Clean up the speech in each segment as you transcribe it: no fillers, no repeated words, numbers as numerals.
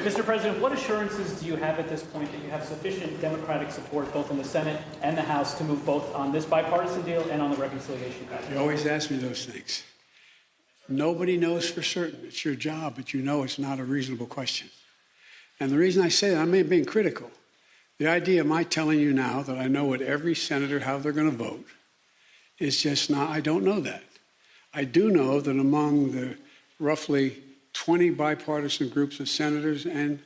Mr. President, what assurances do you have at this point that you have sufficient Democratic support both in the Senate and the House to move both on this bipartisan deal and on the reconciliation package? You always ask me those things. Nobody knows for certain. It's your job, but you know it's not a reasonable question. And the reason I say that, I'm being critical. The idea of my telling you now that I know what every senator, how they're going to vote, is just not, I don't know that. I do know that among the roughly 20 bipartisan groups of senators and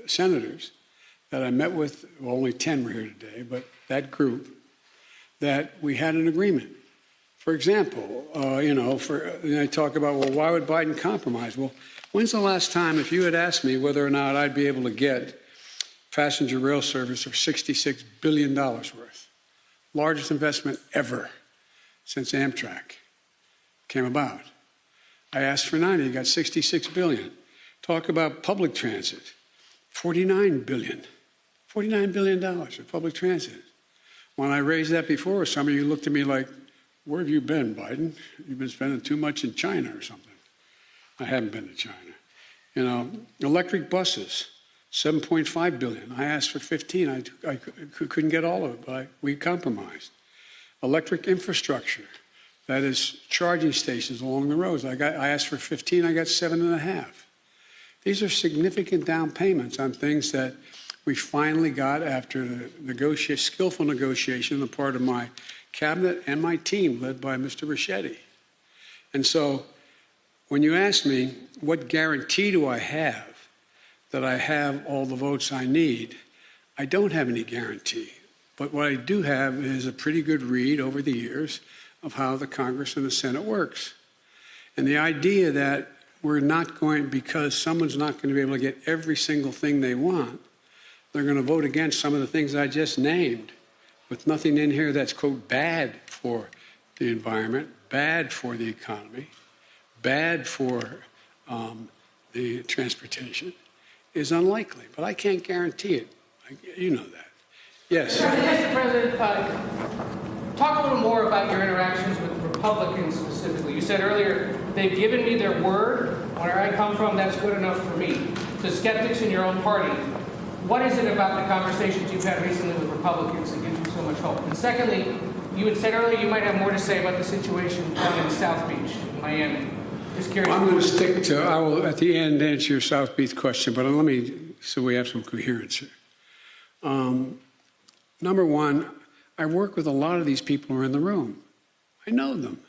senators that I met with, well, only 10 were here today, but that group, that we had an agreement. For example, I talk about, well, why would Biden compromise? Well, when's the last time, if you had asked me whether or not I'd be able to get passenger rail service of $66 billion worth, largest investment ever since Amtrak came about. I asked for 90, got $66 billion. Talk about public transit, $49 billion. $49 billion for public transit. When I raised that before, some of you looked at me like, where have you been, Biden? You've been spending too much in China or something. I haven't been to China. Electric buses, $7.5 billion. I asked for 15. I couldn't get all of it, but we compromised. Electric infrastructure, that is charging stations along the roads. I asked for 15, I got 7.5. These are significant down payments on things that we finally got after the skillful negotiation on the part of my cabinet and my team led by Mr. Ricchetti. And so when you ask me, what guarantee do I have that I have all the votes I need, I don't have any guarantee. But what I do have is a pretty good read over the years of how the Congress and the Senate works. And the idea that we're not going, because someone's not going to be able to get every single thing they want, they're going to vote against some of the things I just named, with nothing in here that's, quote, bad for the environment, bad for the economy, bad for the transportation, is unlikely. But I can't guarantee it. You know that. Yes. Mr. President, talk a little more about your interactions with Republicans specifically. You said earlier, they've given me their word. Where I come from, that's good enough for me. To skeptics in your own party, what is it about the conversations you've had recently with Republicans that gives you so much hope? And secondly, you had said earlier you might have more to say about the situation down in South Beach, in Miami. Just curious. I'm going to stick to, I will at the end answer your South Beach question, but let me, so we have some coherence here. Number one, I work with a lot of these people who are in the room. I know them.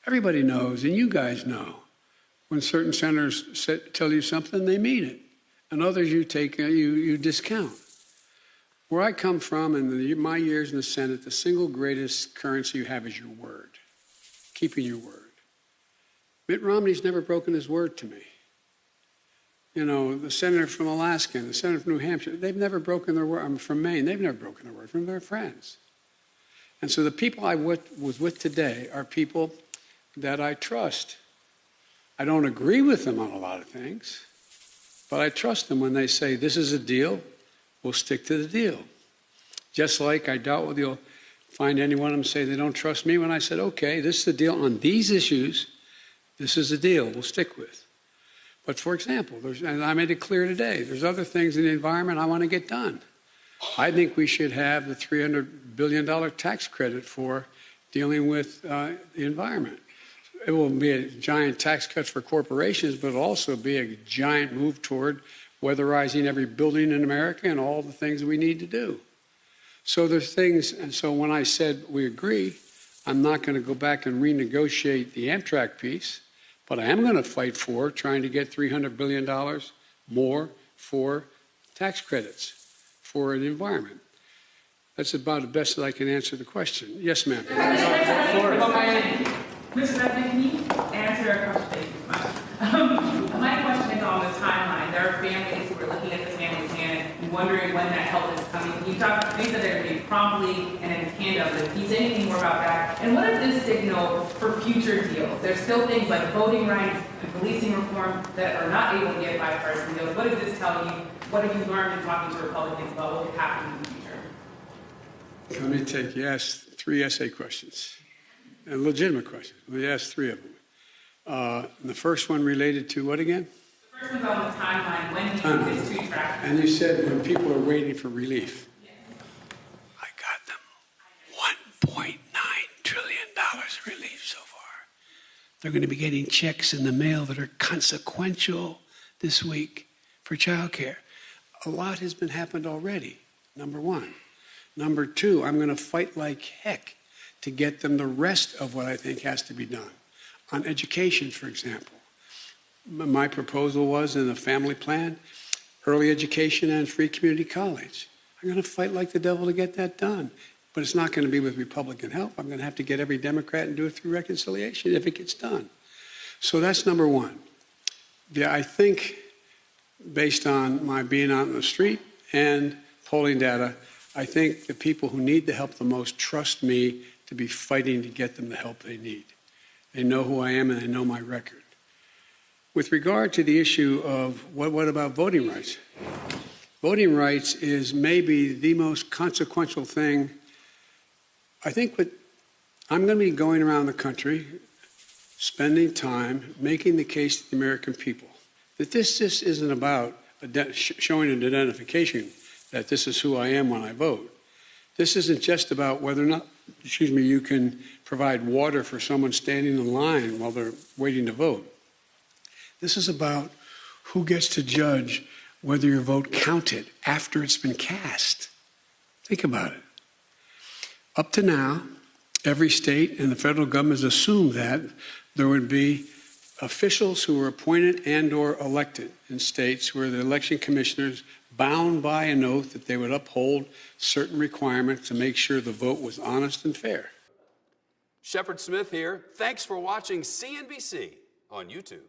Everybody knows, and you guys know, when certain senators tell you something, they mean it. And others you discount. Where I come from, in my years in the Senate, the single greatest currency you have is your word, keeping your word. Mitt Romney's never broken his word to me. You know, the senator from Alaska and the senator from New Hampshire, they've never broken their word. I'm from Maine. They've never broken their word from their friends. And so the people I was with today are people that I trust. I don't agree with them on a lot of things, but I trust them when they say, this is a deal, we'll stick to the deal. Just like I doubt you'll find any one of them say they don't trust me when I said, okay, this is the deal on these issues, this is the deal we'll stick with. But for example, and I made it clear today, there's other things in the environment I want to get done. I think we should have the $300 billion tax credit for dealing with the environment. It will be a giant tax cut for corporations, but it'll also be a giant move toward weatherizing every building in America and all the things we need to do. So there's things, and so when I said we agree, I'm not going to go back and renegotiate the Amtrak piece, but I am going to fight for trying to get $300 billion more for tax credits for the environment. That's about the best that I can answer the question. Yes, ma'am. Mr. President, can you answer a question? My question is on the timeline. There are families who are looking at this family plan and wondering when that help is coming. Can you talk, things that are going to be promptly and in tandem. Can you say anything more about that? And what does this signal for future deals? There's still things like voting rights and policing reform that are not able to get bipartisan deals. What does this tell you? What have you learned in talking to Republicans about what could happen in the future? Let me take, you asked 3 essay questions. And legitimate questions. We asked 3 of them. The first one related to what again? The first questions on the timeline. When do you think this 2 track? And you said when people are waiting for relief. I got them $1.9 trillion relief so far. They're going to be getting checks in the mail that are consequential this week for childcare. A lot has been happened already, number one. Number two, I'm going to fight like heck to get them the rest of what I think has to be done. On education, for example. My proposal was in the family plan, early education and free community college. I'm going to fight like the devil to get that done. But it's not going to be with Republican help. I'm going to have to get every Democrat and do it through reconciliation if it gets done. So that's number one. Yeah, I think, based on my being out in the street and polling data, I think the people who need the help the most trust me to be fighting to get them the help they need. They know who I am and they know my record. With regard to the issue of what about voting rights? Voting rights is maybe the most consequential thing. I think I'm going to be going around the country, spending time making the case to the American people that this isn't about showing an identification that this is who I am when I vote. This isn't just about whether or not, you can provide water for someone standing in line while they're waiting to vote. This is about who gets to judge whether your vote counted after it's been cast. Think about it. Up to now, every state and the federal government has assumed that there would be officials who were appointed and or elected in states where the election commissioners bound by an oath that they would uphold certain requirements to make sure the vote was honest and fair. Shepard Smith here. Thanks for watching CNBC on YouTube.